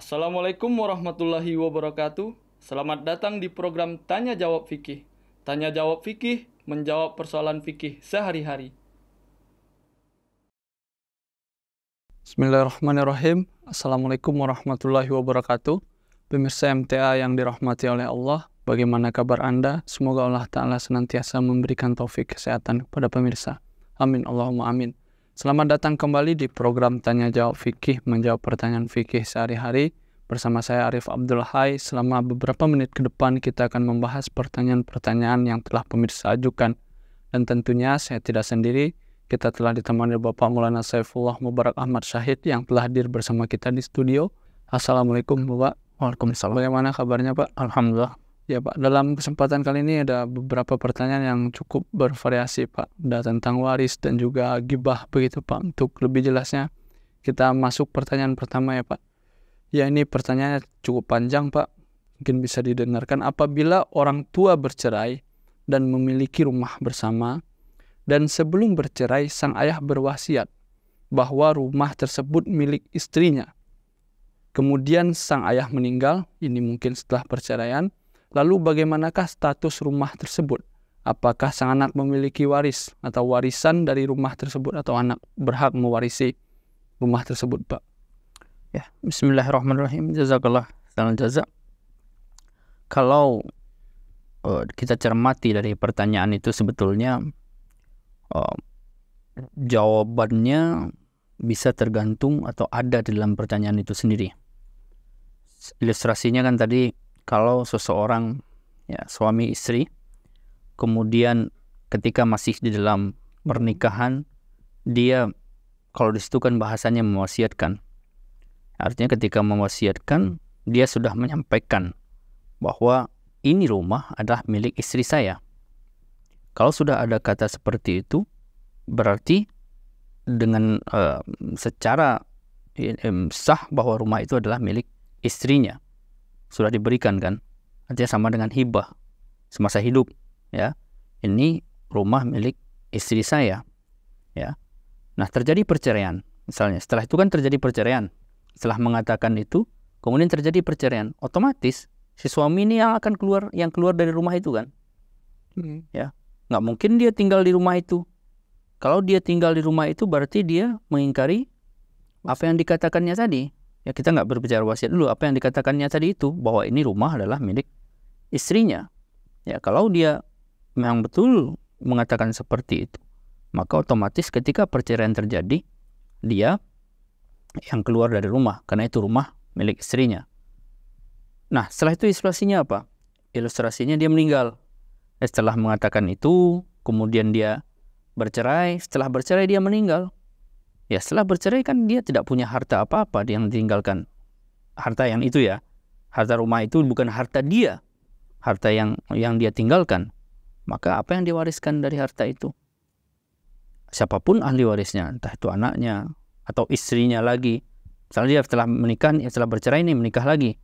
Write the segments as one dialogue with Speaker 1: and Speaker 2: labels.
Speaker 1: Assalamualaikum warahmatullahi wabarakatuh. Selamat datang di program Tanya Jawab Fikih. Tanya Jawab Fikih, menjawab persoalan fikih sehari-hari. Bismillahirrahmanirrahim. Assalamualaikum warahmatullahi wabarakatuh. Pemirsa MTA yang dirahmati oleh Allah, bagaimana kabar Anda? Semoga Allah Ta'ala senantiasa memberikan taufik kesehatan kepada pemirsa. Amin, Allahumma amin. Selamat datang kembali di program Tanya Jawab Fikih, menjawab pertanyaan fikih sehari-hari. Bersama saya Arif Abdul Hai. Selama beberapa menit ke depan kita akan membahas pertanyaan-pertanyaan yang telah pemirsa ajukan. Dan tentunya saya tidak sendiri. Kita telah ditemani Bapak Maulana Saifullah Mubarak Ahmad Syahid yang telah hadir bersama kita di studio. Assalamualaikum Bapak.
Speaker 2: Waalaikumsalam.
Speaker 1: Bagaimana kabarnya Pak?
Speaker 2: Alhamdulillah.
Speaker 1: Ya Pak, dalam kesempatan kali ini ada beberapa pertanyaan yang cukup bervariasi Pak. Ada tentang waris dan juga gibah begitu Pak. Untuk lebih jelasnya kita masuk pertanyaan pertama ya Pak. Ya, ini pertanyaannya cukup panjang Pak. Mungkin bisa didengarkan. Apabila orang tua bercerai dan memiliki rumah bersama, dan sebelum bercerai sang ayah berwasiat bahwa rumah tersebut milik istrinya. Kemudian sang ayah meninggal, ini mungkin setelah perceraian. Lalu bagaimanakah status rumah tersebut? Apakah sang anak memiliki waris atau warisan dari rumah tersebut, atau anak berhak mewarisi rumah tersebut Pak?
Speaker 2: Ya, bismillahirrahmanirrahim. Jazakallah khairan jazak. Kalau kita cermati dari pertanyaan itu, sebetulnya jawabannya bisa tergantung atau ada di dalam pertanyaan itu sendiri. Ilustrasinya kan tadi, kalau seseorang, ya, suami istri, kemudian ketika masih di dalam pernikahan, dia, kalau di situ kan bahasanya mewasiatkan. Artinya ketika mewasiatkan, dia sudah menyampaikan bahwa ini rumah adalah milik istri saya. Kalau sudah ada kata seperti itu, berarti dengan secara sah bahwa rumah itu adalah milik istrinya. Sudah diberikan kan? Artinya sama dengan hibah semasa hidup, ya. Ini rumah milik istri saya, ya. Nah, terjadi perceraian misalnya. Setelah itu kan terjadi perceraian. Setelah mengatakan itu, kemudian terjadi perceraian. Otomatis si suami ini yang keluar dari rumah itu kan, ya. Nggak mungkin dia tinggal di rumah itu. Kalau dia tinggal di rumah itu, berarti dia mengingkari apa yang dikatakannya tadi. Ya, kita nggak berbicara wasiat dulu. Apa yang dikatakannya tadi itu, bahwa ini rumah adalah milik istrinya. Ya, kalau dia memang betul mengatakan seperti itu, maka otomatis ketika perceraian terjadi, dia yang keluar dari rumah, karena itu rumah milik istrinya. Nah, setelah itu ilustrasinya apa? Ilustrasinya dia meninggal. Setelah mengatakan itu, kemudian dia bercerai. Setelah bercerai dia meninggal. Ya, setelah bercerai kan dia tidak punya harta apa-apa yang ditinggalkan. Harta yang itu, ya, harta rumah itu bukan harta dia, harta yang dia tinggalkan. Maka apa yang diwariskan dari harta itu? Siapapun ahli warisnya, entah itu anaknya atau istrinya lagi. Misalnya dia setelah menikah, setelah bercerai ini menikah lagi.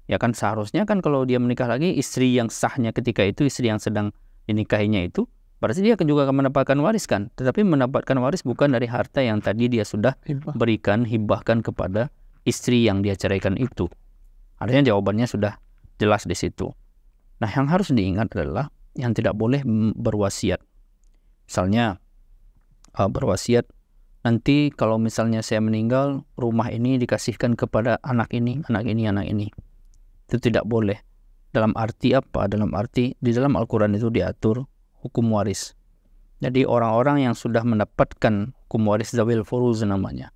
Speaker 2: Ya kan seharusnya kan kalau dia menikah lagi, istri yang sahnya ketika itu, istri yang sedang dinikahinya itu, berarti dia juga akan mendapatkan waris kan. Tetapi mendapatkan waris bukan dari harta yang tadi dia sudah berikan, hibahkan kepada istri yang dia ceraikan itu. Artinya jawabannya sudah jelas di situ. Nah, yang harus diingat adalah yang tidak boleh berwasiat. Misalnya berwasiat, nanti kalau misalnya saya meninggal, rumah ini dikasihkan kepada anak ini, anak ini, anak ini. Itu tidak boleh. Dalam arti apa? Dalam arti di dalam Al-Quran itu diatur hukum waris. Jadi orang-orang yang sudah mendapatkan hukum waris zawil furuz namanya,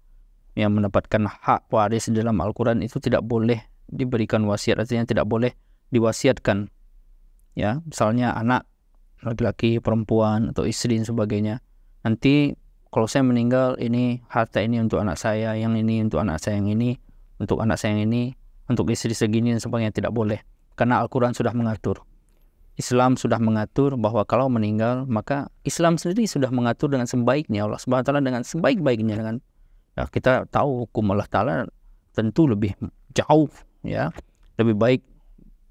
Speaker 2: yang mendapatkan hak waris di dalam Al-Quran itu tidak boleh diberikan wasiat. Artinya tidak boleh diwasiatkan. Ya, misalnya anak laki-laki, perempuan, atau istri dan sebagainya. Nanti kalau saya meninggal, ini harta ini untuk anak saya, yang ini untuk anak saya yang ini, untuk anak saya yang ini, untuk istri segini dan sebagainya, tidak boleh. Karena Al-Quran sudah mengatur. Islam sudah mengatur bahwa kalau meninggal, maka Islam sendiri sudah mengatur dengan sebaiknya. Allah Subhanahu wa Ta'ala dengan sebaik-baiknya. Dengan, ya, kita tahu hukum Allah Ta'ala tentu lebih jauh, ya, lebih baik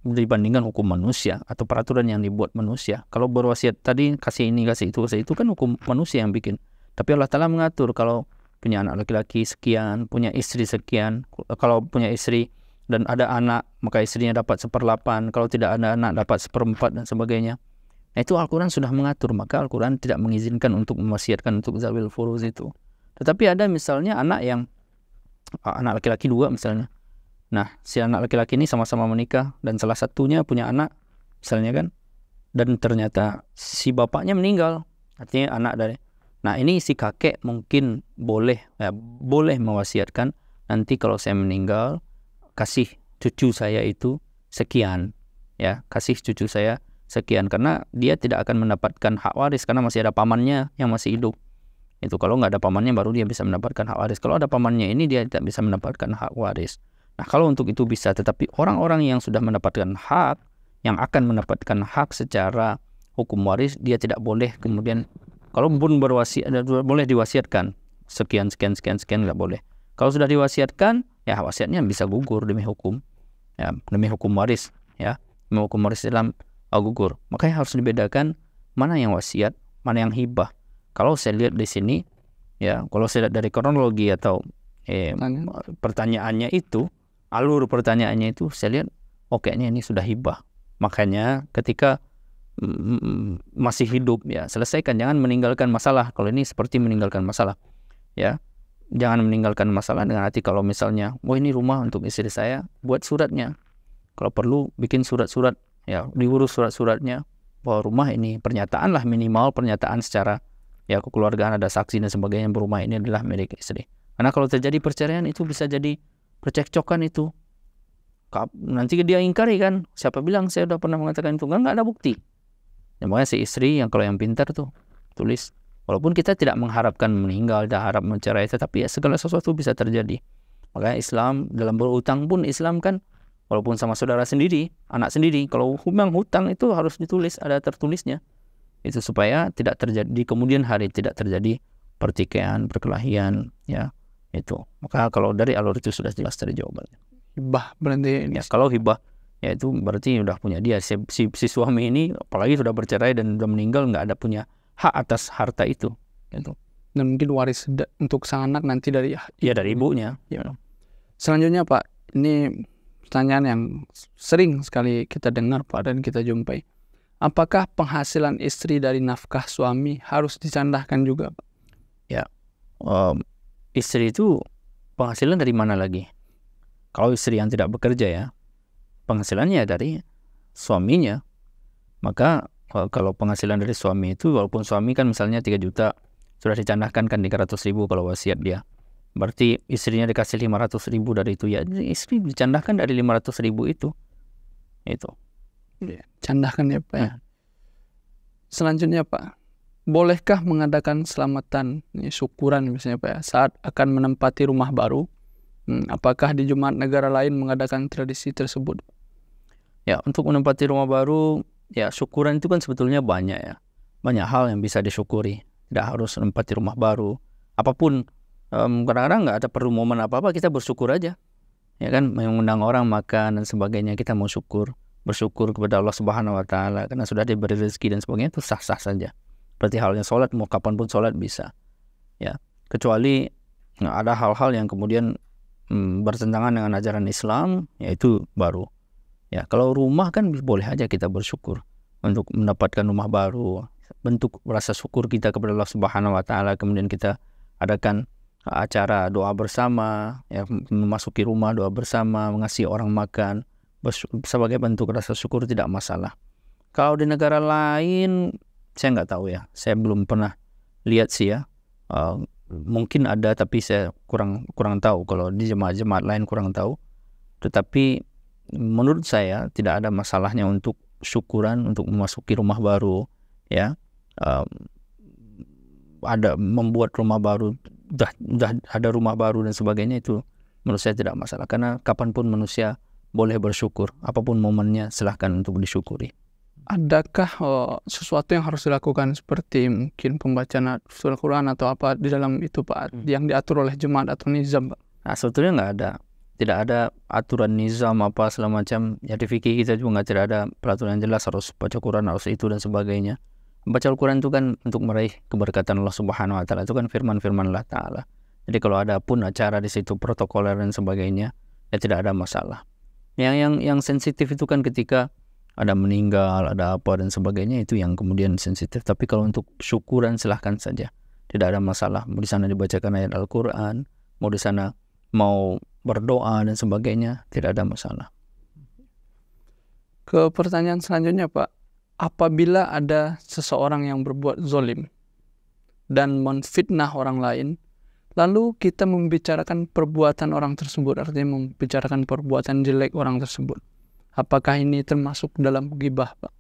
Speaker 2: dibandingkan hukum manusia atau peraturan yang dibuat manusia. Kalau berwasiat tadi, kasih ini, kasih itu kan hukum manusia yang bikin. Tapi Allah Ta'ala mengatur kalau punya anak laki-laki sekian, punya istri sekian. Kalau punya istri dan ada anak, maka istrinya dapat 1/8, kalau tidak ada anak dapat 1/4 dan sebagainya. Nah, itu Al-Quran sudah mengatur, maka Al-Quran tidak mengizinkan untuk mewasiatkan untuk zawil furuz itu. Tetapi ada misalnya anak laki-laki 2 misalnya. Nah, si anak laki-laki ini sama-sama menikah dan salah satunya punya anak misalnya kan, dan ternyata si bapaknya meninggal, artinya anak dari. Nah, ini si kakek mungkin boleh mewasiatkan, nanti kalau saya meninggal kasih cucu saya itu sekian, ya, kasih cucu saya sekian, karena dia tidak akan mendapatkan hak waris karena masih ada pamannya yang masih hidup. Itu kalau nggak ada pamannya baru dia bisa mendapatkan hak waris. Kalau ada pamannya ini dia tidak bisa mendapatkan hak waris. Nah, kalau untuk itu bisa, tetapi orang-orang yang sudah mendapatkan hak, yang akan mendapatkan hak secara hukum waris, dia tidak boleh kemudian, kalaupun berwasiat, boleh diwasiatkan sekian nggak boleh. Kalau sudah diwasiatkan, ya wasiatnya bisa gugur demi hukum, ya, demi hukum waris, ya, demi hukum waris Islam gugur. Makanya harus dibedakan mana yang wasiat, mana yang hibah. Kalau saya lihat di sini, ya, kalau saya lihat dari kronologi atau pertanyaannya itu, alur pertanyaannya itu, saya lihat, kayaknya ini sudah hibah. Makanya ketika masih hidup, ya, selesaikan, jangan meninggalkan masalah. Kalau ini seperti meninggalkan masalah, ya, jangan meninggalkan masalah dengan hati kalau misalnya, ini rumah untuk istri saya, buat suratnya. Kalau perlu bikin surat-surat, ya, diurus surat-suratnya bahwa rumah ini, pernyataan lah, minimal pernyataan secara, ya, kekeluargaan, ada saksi dan sebagainya, rumah ini adalah milik istri. Karena kalau terjadi perceraian itu bisa jadi percekcokan itu. Nanti dia ingkari kan, siapa bilang saya udah pernah mengatakan itu, nggak ada bukti. Ya, makanya si istri kalau yang pintar tuh tulis, walaupun kita tidak mengharapkan meninggal, tidak harap mencerai, tetapi ya segala sesuatu bisa terjadi. Makanya Islam dalam berutang pun, Islam kan walaupun sama saudara sendiri, anak sendiri, kalau memang hutang itu harus ditulis, ada tertulisnya. Itu supaya tidak terjadi di kemudian hari, tidak terjadi pertikaian, perkelahian, ya, itu. Maka kalau dari alur itu sudah jelas dari jawabannya.
Speaker 1: Hibah berarti ini.
Speaker 2: Ya, kalau hibah, ya itu berarti udah punya dia. Si suami ini apalagi sudah bercerai dan sudah meninggal, nggak ada punya hak atas harta itu, gitu.
Speaker 1: Dan mungkin waris untuk sang anak nanti dari
Speaker 2: dari ibunya.
Speaker 1: Ya. Selanjutnya Pak, ini pertanyaan yang sering sekali kita dengar Pak dan kita jumpai. Apakah penghasilan istri dari nafkah suami harus dicandahkan juga Pak?
Speaker 2: Ya, istri itu penghasilan dari mana lagi? Kalau istri yang tidak bekerja, ya, penghasilannya dari suaminya. Maka kalau penghasilan dari suami itu, walaupun suami kan misalnya 3 juta, sudah dicandahkan kan 300.000 kalau wasiat dia. Berarti istrinya dikasih 500.000 dari itu, ya istri dicandahkan dari 500.000 itu.
Speaker 1: Ya, candahkan ya Pak. Ya. Selanjutnya Pak, bolehkah mengadakan selamatan, syukuran misalnya Pak, ya, saat akan menempati rumah baru? Apakah di Jumat negara lain mengadakan tradisi tersebut?
Speaker 2: Ya, untuk menempati rumah baru, ya, syukuran itu kan sebetulnya banyak, ya. Banyak hal yang bisa disyukuri. Tidak harus menempati rumah baru. Apapun, kadang-kadang nggak ada perlu momen apa-apa, kita bersyukur aja. Ya kan, mengundang orang makan dan sebagainya, kita mau bersyukur kepada Allah Subhanahu wa Ta'ala karena sudah diberi rezeki dan sebagainya, itu sah-sah saja. Berarti halnya sholat, mau kapanpun sholat bisa. Ya, kecuali ada hal-hal yang kemudian bertentangan dengan ajaran Islam, yaitu baru. Ya, kalau rumah kan boleh aja kita bersyukur untuk mendapatkan rumah baru, bentuk rasa syukur kita kepada Allah Subhanahu wa Ta'ala. Kemudian kita adakan acara doa bersama, ya, memasuki rumah doa bersama, mengasihi orang makan, sebagai bentuk rasa syukur, tidak masalah. Kalau di negara lain saya nggak tahu, ya, saya belum pernah lihat sih, ya. Mungkin ada tapi saya kurang tahu. Kalau di jemaat-jemaat lain kurang tahu. Tetapi menurut saya tidak ada masalahnya untuk syukuran untuk memasuki rumah baru, ya. Ada membuat rumah baru, udah ada rumah baru dan sebagainya, itu menurut saya tidak masalah, karena kapanpun manusia boleh bersyukur, apapun momennya silahkan untuk disyukuri.
Speaker 1: Adakah sesuatu yang harus dilakukan seperti mungkin pembacaan surah Quran atau apa di dalam itu Pak, yang diatur oleh jemaat atau nizam Pak?
Speaker 2: Nah, sebetulnya nggak ada, tidak ada aturan nizam apa segala macam. Ya, di fikih kita juga tidak ada peraturan jelas harus baca Quran, harus itu dan sebagainya. Baca Al-Quran itu kan untuk meraih keberkatan Allah Subhanahu wa Ta'ala, itu kan firman-firman Allah Ta'ala. Jadi kalau ada pun acara di situ protokoler dan sebagainya, ya tidak ada masalah. Yang sensitif itu kan ketika ada meninggal, ada apa dan sebagainya, itu yang kemudian sensitif. Tapi kalau untuk syukuran silahkan saja, tidak ada masalah. Mau di sana dibacakan ayat Al-Quran, mau di sana mau berdoa dan sebagainya, tidak ada masalah.
Speaker 1: Ke pertanyaan selanjutnya Pak, apabila ada seseorang yang berbuat zolim dan menfitnah orang lain, lalu kita membicarakan perbuatan orang tersebut, artinya membicarakan perbuatan jelek orang tersebut, apakah ini termasuk dalam ghibah Pak?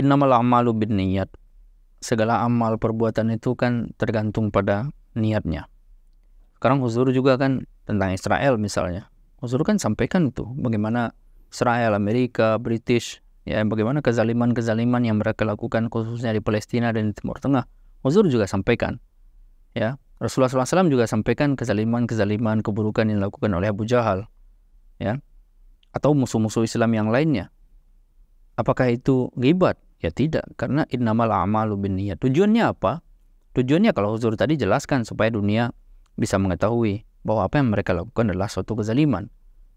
Speaker 2: Innamal a'malu binniyat. Segala amal perbuatan itu kan tergantung pada niatnya. Sekarang Huzur juga kan tentang Israel misalnya. Huzur kan sampaikan itu bagaimana Israel, Amerika, British, ya bagaimana kezaliman-kezaliman yang mereka lakukan khususnya di Palestina dan di Timur Tengah. Huzur juga sampaikan, ya Rasulullah SAW juga sampaikan kezaliman-kezaliman, keburukan yang dilakukan oleh Abu Jahal, ya, atau musuh-musuh Islam yang lainnya. Apakah itu ghibat? Ya tidak, karena innamal a'malu binniyat. Tujuannya apa? Tujuannya kalau Huzur tadi jelaskan supaya dunia bisa mengetahui bahwa apa yang mereka lakukan adalah suatu kezaliman.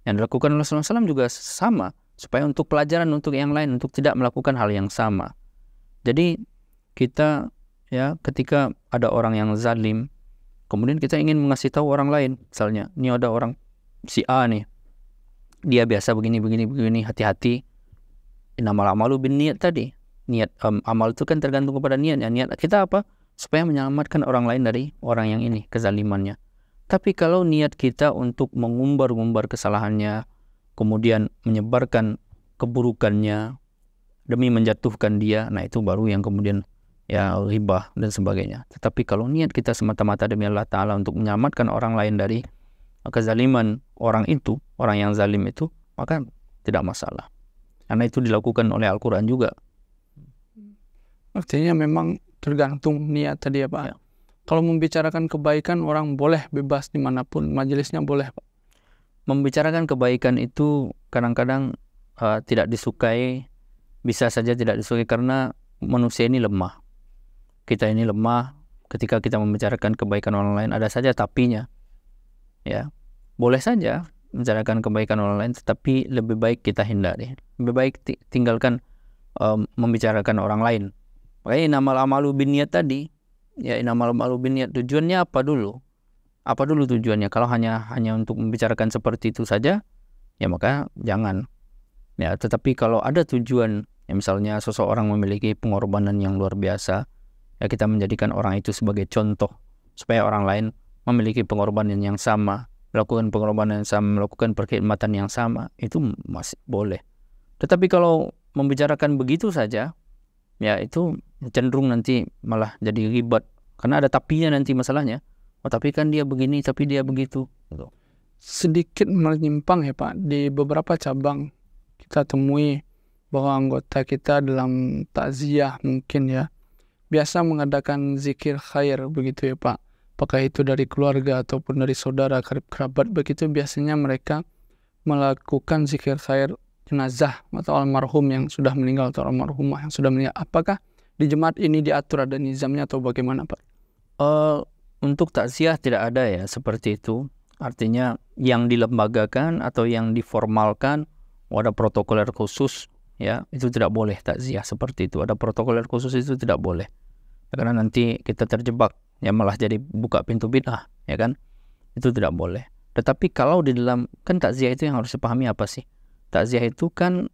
Speaker 2: Yang dilakukan oleh Rasulullah SAW juga sama, supaya untuk pelajaran untuk yang lain, untuk tidak melakukan hal yang sama. Jadi kita, ya, ketika ada orang yang zalim, kemudian kita ingin mengasih tahu orang lain, misalnya, ini ada orang si A nih, dia biasa begini, hati-hati. Innamal a'malu binniyat tadi. Niat amal itu kan tergantung kepada niatnya. Niat kita apa? Supaya menyelamatkan orang lain dari orang yang ini, kezalimannya. Tapi kalau niat kita untuk mengumbar-ngumbar kesalahannya, kemudian menyebarkan keburukannya demi menjatuhkan dia, nah itu baru yang kemudian ya ghibah dan sebagainya. Tetapi kalau niat kita semata-mata demi Allah Ta'ala untuk menyelamatkan orang lain dari kezaliman orang itu, orang yang zalim itu, maka tidak masalah. Karena itu dilakukan oleh Al-Quran juga.
Speaker 1: Artinya memang tergantung niat tadi ya Pak.
Speaker 2: Ya.
Speaker 1: Kalau membicarakan kebaikan, orang boleh bebas dimanapun, majelisnya boleh Pak.
Speaker 2: Membicarakan kebaikan itu kadang-kadang tidak disukai, bisa saja tidak disukai karena manusia ini lemah. Kita ini lemah, ketika kita membicarakan kebaikan orang lain, ada saja tapinya. Ya, boleh saja membicarakan kebaikan orang lain, tetapi lebih baik kita hindari. Lebih baik tinggalkan membicarakan orang lain. Makanya innamal a'malu binniyat tadi, ya innamal a'malu binniyat, tujuannya apa dulu? Apa dulu tujuannya? Kalau hanya untuk membicarakan seperti itu saja, ya maka jangan. Ya, tetapi kalau ada tujuan, ya misalnya seseorang memiliki pengorbanan yang luar biasa, ya kita menjadikan orang itu sebagai contoh supaya orang lain memiliki pengorbanan yang sama, melakukan pengorbanan yang sama, melakukan perkhidmatan yang sama, itu masih boleh. Tetapi kalau membicarakan begitu saja, ya itu cenderung nanti malah jadi ghibat, karena ada tapinya nanti masalahnya. Oh tapi kan dia begini, tapi dia begitu.
Speaker 1: Sedikit menyimpang ya Pak, di beberapa cabang kita temui bahwa anggota kita dalam takziah mungkin ya, biasa mengadakan zikir khair begitu ya Pak. Apakah itu dari keluarga ataupun dari saudara, karib kerabat begitu, biasanya mereka melakukan zikir khair jenazah atau almarhum yang sudah meninggal atau almarhumah yang sudah meninggal. Apakah di jemaat ini diatur ada nizamnya atau bagaimana Pak?
Speaker 2: Untuk takziah tidak ada ya seperti itu. Artinya yang dilembagakan atau yang diformalkan, ada protokoler khusus, ya itu tidak boleh takziah seperti itu. Ada protokoler khusus itu tidak boleh, karena nanti kita terjebak, ya malah jadi buka pintu bid'ah, ya kan? Itu tidak boleh. Tetapi kalau di dalam, kan takziah itu yang harus dipahami apa sih? Takziah itu kan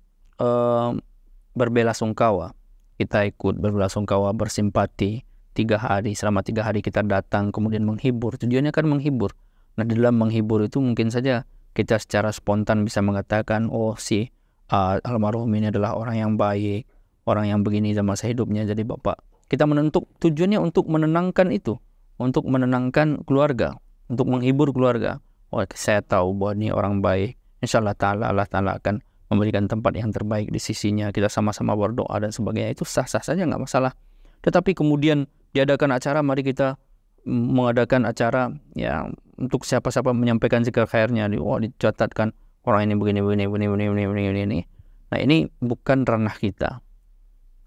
Speaker 2: berbelasungkawa. Kita ikut berbelasungkawa, bersimpati 3 hari, selama 3 hari kita datang, kemudian menghibur. Tujuannya kan menghibur. Nah, di dalam menghibur itu mungkin saja kita secara spontan bisa mengatakan, oh si almarhum ini adalah orang yang baik, orang yang begini dalam masa hidupnya, jadi bapak. Kita menentuk tujuannya untuk menenangkan itu, untuk menenangkan keluarga, untuk menghibur keluarga. Oh, saya tahu bahwa ini orang baik. Insyaallah Ta'ala, Allah Ta'ala akan memberikan tempat yang terbaik di sisinya. Kita sama-sama berdoa dan sebagainya. Itu sah-sah saja, nggak masalah. Tetapi kemudian diadakan acara, mari kita mengadakan acara ya untuk siapa-siapa menyampaikan zikir khairnya. Dicatatkan orang ini begini. Nah, ini bukan ranah kita.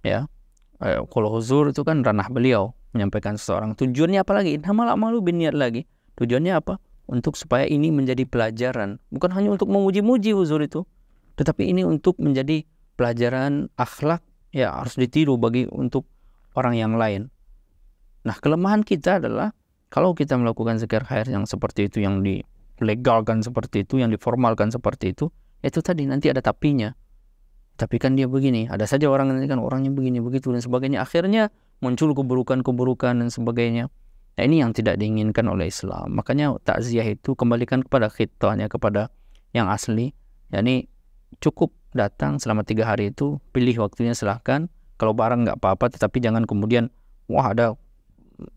Speaker 2: Ya. Kalau huzur itu kan ranah beliau menyampaikan seseorang. Tujuannya apa lagi? Innamal a'malu binniyat lagi. Tujuannya apa? Untuk supaya ini menjadi pelajaran, bukan hanya untuk memuji-muji huzur itu. Tetapi ini untuk menjadi pelajaran akhlak, ya harus ditiru untuk orang yang lain. Nah, kelemahan kita adalah kalau kita melakukan zikir khair yang seperti itu, yang dilegalkan seperti itu, yang diformalkan seperti itu tadi nanti ada tapinya. Tapi kan dia begini, ada saja orang nanti kan orangnya begini, begitu dan sebagainya. Akhirnya muncul keburukan-keburukan dan sebagainya. Nah, ini yang tidak diinginkan oleh Islam. Makanya takziah itu kembalikan kepada khitahnya, kepada yang asli. Yani cukup datang selama 3 hari itu, pilih waktunya silahkan. Kalau barang nggak apa-apa, tetapi jangan kemudian wah ada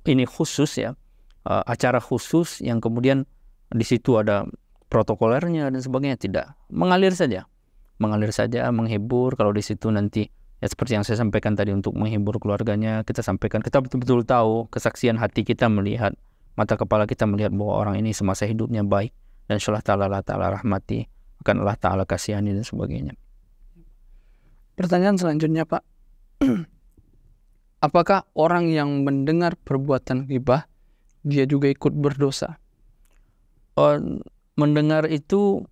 Speaker 2: ini khusus ya, acara khusus yang kemudian di situ ada protokolernya dan sebagainya. Tidak, mengalir saja, menghibur. Kalau di situ nanti ya seperti yang saya sampaikan tadi, untuk menghibur keluarganya, kita sampaikan, kita betul-betul tahu, kesaksian hati kita melihat, mata kepala kita melihat bahwa orang ini semasa hidupnya baik, dan insyaallah Allah Ta'ala rahmati, akan Allah Ta'ala kasihani dan sebagainya.
Speaker 1: Pertanyaan selanjutnya, Pak. Apakah orang yang mendengar perbuatan ghibah dia juga ikut berdosa?
Speaker 2: Mendengar itu,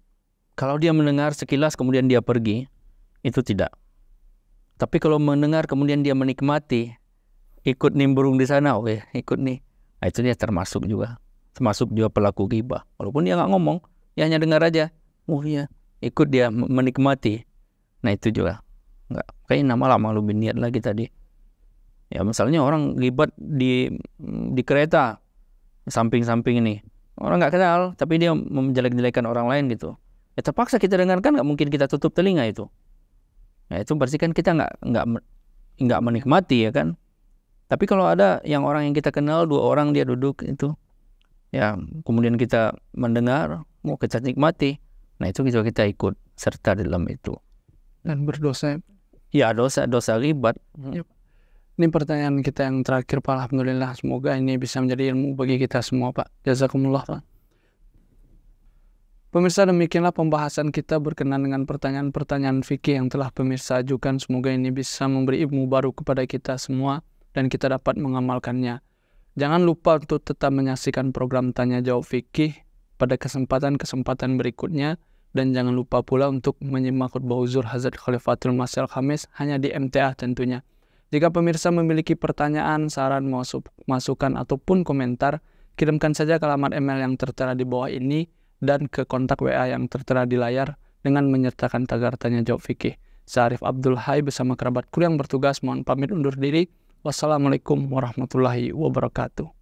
Speaker 2: kalau dia mendengar sekilas kemudian dia pergi, itu tidak. Tapi kalau mendengar kemudian dia menikmati, ikut nimbrung di sana, oke, ikut nih. Nah, itu dia termasuk juga pelaku ghibah. Walaupun dia nggak ngomong, dia hanya dengar aja. Oh iya, ikut dia menikmati. Nah, itu juga nggak. Kayaknya lama-lama lebih niat lagi tadi. Ya misalnya orang ghibah di kereta, samping-samping ini. Orang nggak kenal, tapi dia menjelek-jelekan orang lain gitu. Ya terpaksa kita dengarkan, nggak mungkin kita tutup telinga itu. Nah, itu berarti kan kita nggak menikmati ya kan. Tapi kalau ada orang yang kita kenal, 2 orang dia duduk itu, ya kemudian kita mendengar, mau kita nikmati, nah itu kita ikut serta dalam itu.
Speaker 1: Dan berdosa.
Speaker 2: Ya dosa ghibah.
Speaker 1: Ya. Ini pertanyaan kita yang terakhir, Pak. Alhamdulillah, semoga ini bisa menjadi ilmu bagi kita semua, Pak. Jazakumullah, Pak. Pemirsa, demikianlah pembahasan kita berkenaan dengan pertanyaan-pertanyaan fikih yang telah pemirsa ajukan. Semoga ini bisa memberi ilmu baru kepada kita semua dan kita dapat mengamalkannya. Jangan lupa untuk tetap menyaksikan program Tanya Jawab Fikih pada kesempatan-kesempatan berikutnya, dan jangan lupa pula untuk menyimak khutbah Uzur Hazrat Khalifatul Masih Al-Khamis hanya di MTA tentunya. Jika pemirsa memiliki pertanyaan, saran, masukan ataupun komentar, kirimkan saja ke alamat email yang tertera di bawah ini dan ke kontak WA yang tertera di layar dengan menyertakan tagar Tanya Jawab Fikih. Saya Arif Abdul Hai bersama kerabatku yang bertugas mohon pamit undur diri. Wassalamualaikum warahmatullahi wabarakatuh.